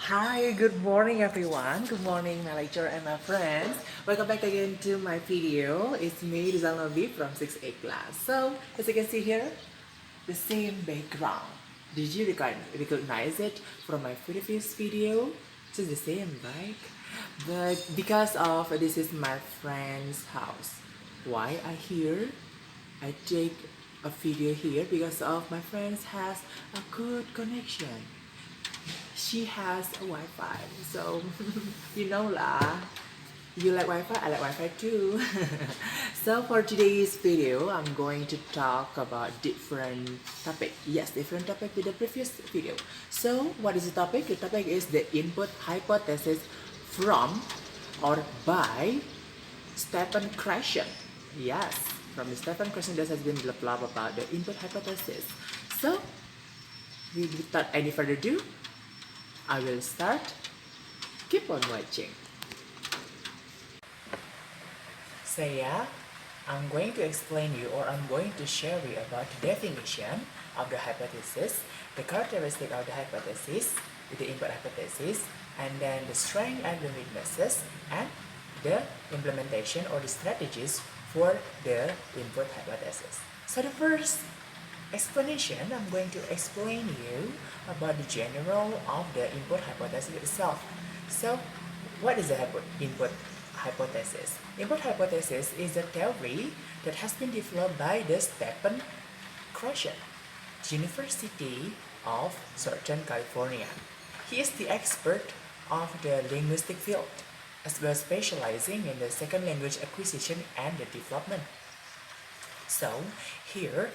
Hi, good morning everyone. Good morning my lecturer and my friends. Welcome back again to my video. It's me, Rizal from 6A class. So, as you can see here, the same background. Did you recognize it from my previous video? It's the same, right? But because of this is my friend's house. Why I here? I take a video here because of my friends has a good connection. She has a Wi-Fi, so you know lah. You like Wi-Fi? I like Wi-Fi too. So for today's video, I'm going to talk about different topic. Yes, different topic with the previous video. So what is the topic? The topic is the input hypothesis from or by Stephen Krashen. Yes, from the Stephen Krashen, there has been blah blah about the input hypothesis. So without any further ado, I will start. Keep on watching. So yeah, I'm going to explain you or I'm going to share you about the definition of the hypothesis, the characteristic of the hypothesis, the input hypothesis, and then the strength and the weaknesses, and the implementation or the strategies for the input hypothesis. So the first explanation, I'm going to explain you about the general of the input hypothesis itself. So what is the input hypothesis? Input hypothesis is a theory that has been developed by the Stephen Krashen, University of Southern California. He is the expert of the linguistic field, as well as specializing in the second language acquisition and the development. So here,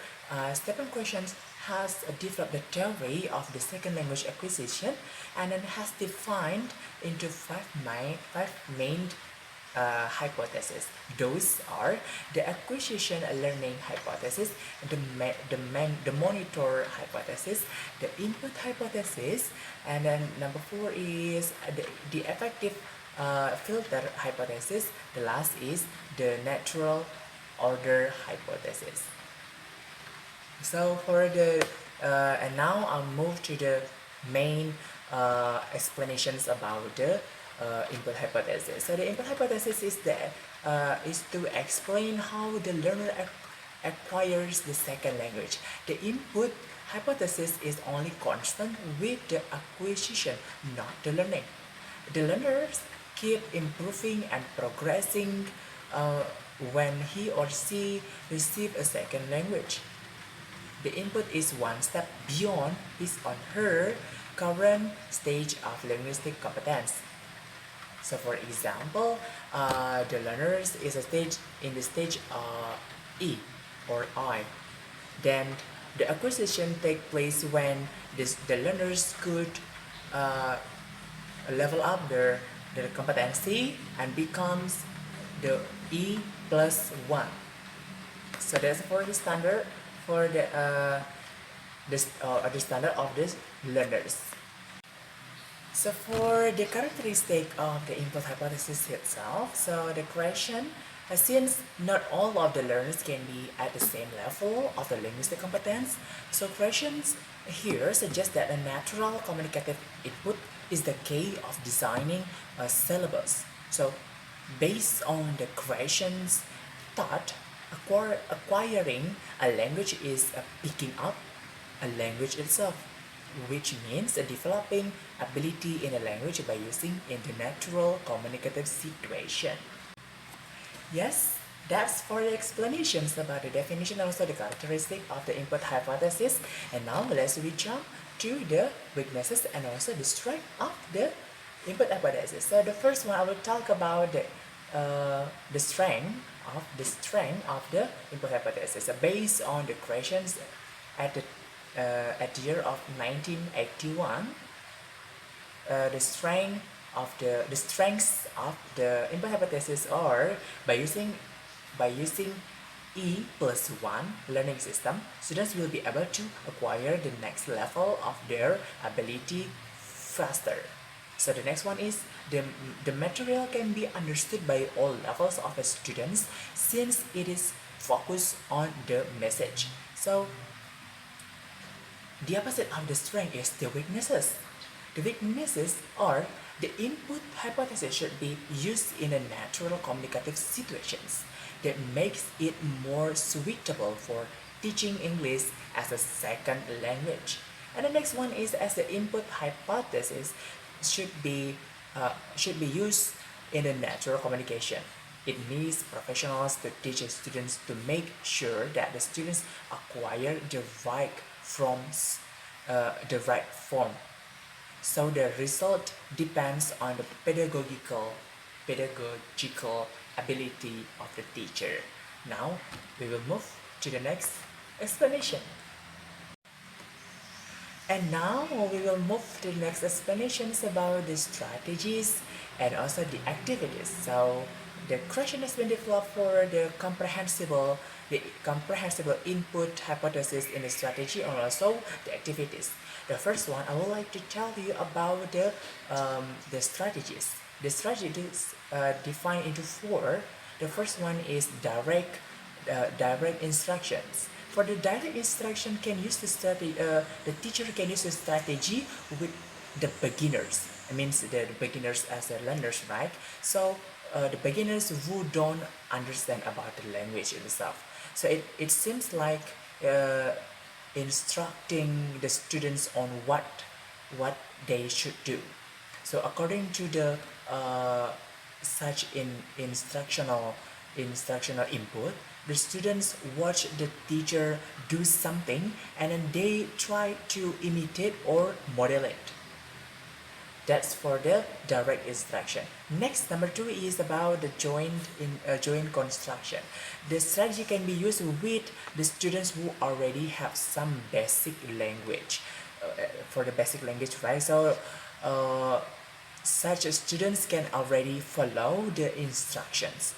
Stephen Krashen has developed the theory of the second language acquisition and then has defined into five main hypotheses. Those are the acquisition learning hypothesis, the monitor hypothesis, the input hypothesis, and then number 4 is the effective filter hypothesis. The last is the natural order hypothesis. So for the and now I'll move to the main explanations about the input hypothesis. So the input hypothesis is to explain how the learner acquires the second language. The input hypothesis is only constant with the acquisition, not the learning. The learners keep improving and progressing when he or she receives a second language. The input is one step beyond his or her current stage of linguistic competence. So for example, the learners is in the stage E or I. Then the acquisition takes place when the learners could level up their competency and becomes the E plus 1. So that's for the standard for the standard of the learners. So for the characteristic of the input hypothesis itself, so the question, since not all of the learners can be at the same level of the linguistic competence, so questions here suggest that a natural communicative input is the key of designing a syllabus. So based on the questions thought, acquiring a language is picking up a language itself, which means developing ability in a language by using in the natural communicative situation. Yes, that's for the explanations about the definition and also the characteristic of the input hypothesis. And now let's jump to the weaknesses and also the strength of the input hypothesis. So the first one I will talk about the strength of the input hypothesis. Based on the questions at the year of 1981, the strengths of the input hypothesis are by using E plus 1 learning system, students will be able to acquire the next level of their ability faster. So the next one is the material can be understood by all levels of the students since it is focused on the message. So the opposite of the strength is the weaknesses. The weaknesses are the input hypothesis should be used in a natural communicative situations that makes it more suitable for teaching English as a second language. And the next one is as the input hypothesis should be used in a natural communication. It needs professionals to teach students to make sure that the students acquire the right form. So the result depends on the pedagogical ability of the teacher. Now we will move to the next explanation. And now we will move to the next explanations about the strategies and also the activities. So the question has been developed for the comprehensible input hypothesis in the strategy and also the activities. The first one, I would like to tell you about the strategies. The strategies defined into four. The first one is direct instructions. For the direct instruction, the teacher can use the strategy with the beginners. It means the beginners as the learners, right? So the beginners who don't understand about the language itself. So it seems like instructing the students on what they should do. So according to the such instructional input, the students watch the teacher do something and then they try to imitate or model it. That's for the direct instruction. Next, number two is about the joint construction. The strategy can be used with the students who already have some basic language. For the basic language, right? So such students can already follow the instructions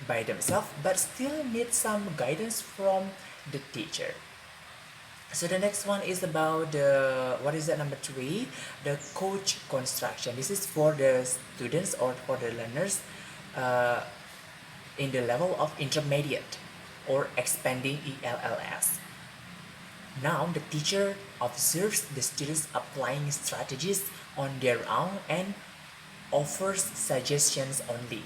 by themselves but still need some guidance from the teacher. So the next one is about number three, the coach construction. This is for the students or for the learners in the level of intermediate or expanding ELLS. Now the teacher observes the students applying strategies on their own and offers suggestions only.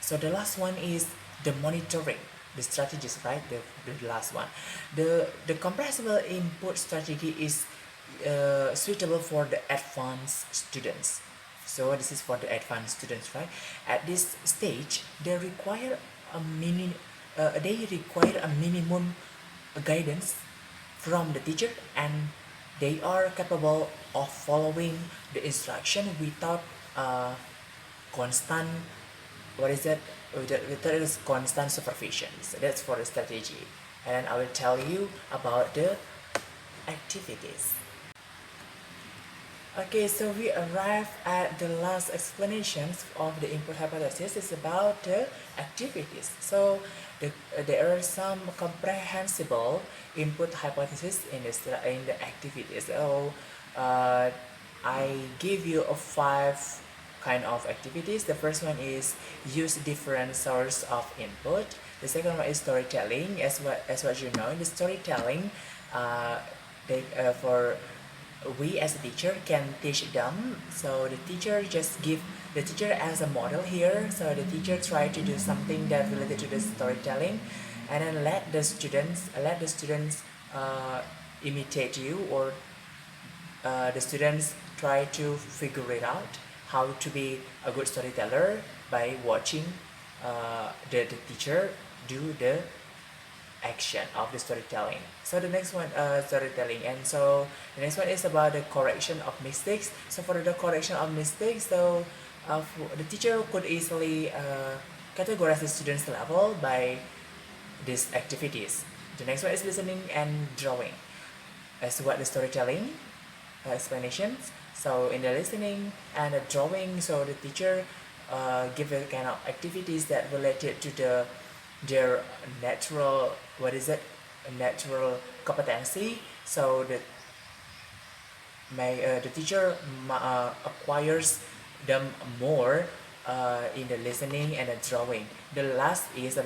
So the last one is the monitoring, the strategies, right? The last one. The comprehensible input strategy is suitable for the advanced students. So this is for the advanced students, right? At this stage, they require a minimum guidance from the teacher, and they are capable of following the instruction without constant constant supervision. So that's for the strategy, and I will tell you about the activities. Okay, so we arrive at the last explanations of the input hypothesis. It's about the activities. So there are some comprehensible input hypothesis in the activities. So I give you a 5 kind of activities. The first one is use different source of input. The second one is storytelling. As what you know, in the storytelling, for we as a teacher can teach them. So the teacher just give the teacher as a model here. So the teacher try to do something that related to the storytelling, and then let the students imitate you, or the students try to figure it out how to be a good storyteller by watching the teacher do the action of the storytelling. So the next one, storytelling, and so the next one is about the correction of mistakes. So for the correction of mistakes, so the teacher could easily categorize the students' level by these activities. The next one is listening and drawing. As what the storytelling explanations. So in the listening and the drawing, so the teacher give a kind of activities that related to their natural natural competency. So the teacher acquires them more in the listening and the drawing. The last is the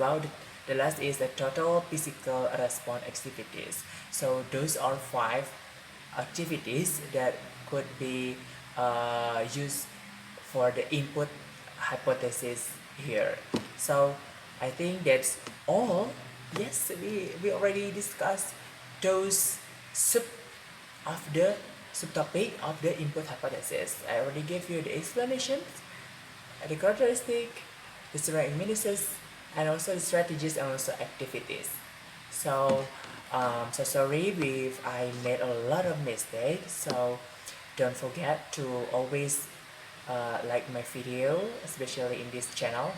total physical response activities. So those are 5 activities that could be used for the input hypothesis here. So I think that's all. Yes, we already discussed those sub of the subtopic of the input hypothesis. I already gave you the explanations, the characteristic, the surrounding indices, and also the strategies and also activities. So, so sorry if I made a lot of mistakes. So don't forget to always like my video, especially in this channel.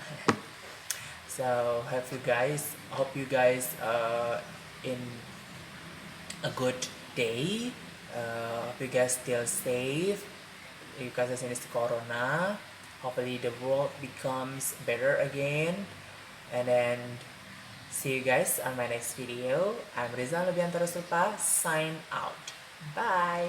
So hope you guys in a good day. Hope you guys still safe. You guys are in this corona. Hopefully the world becomes better again. And then see you guys on my next video. I'm Rizal Nobiantoro Sulpa. Sign out. Bye.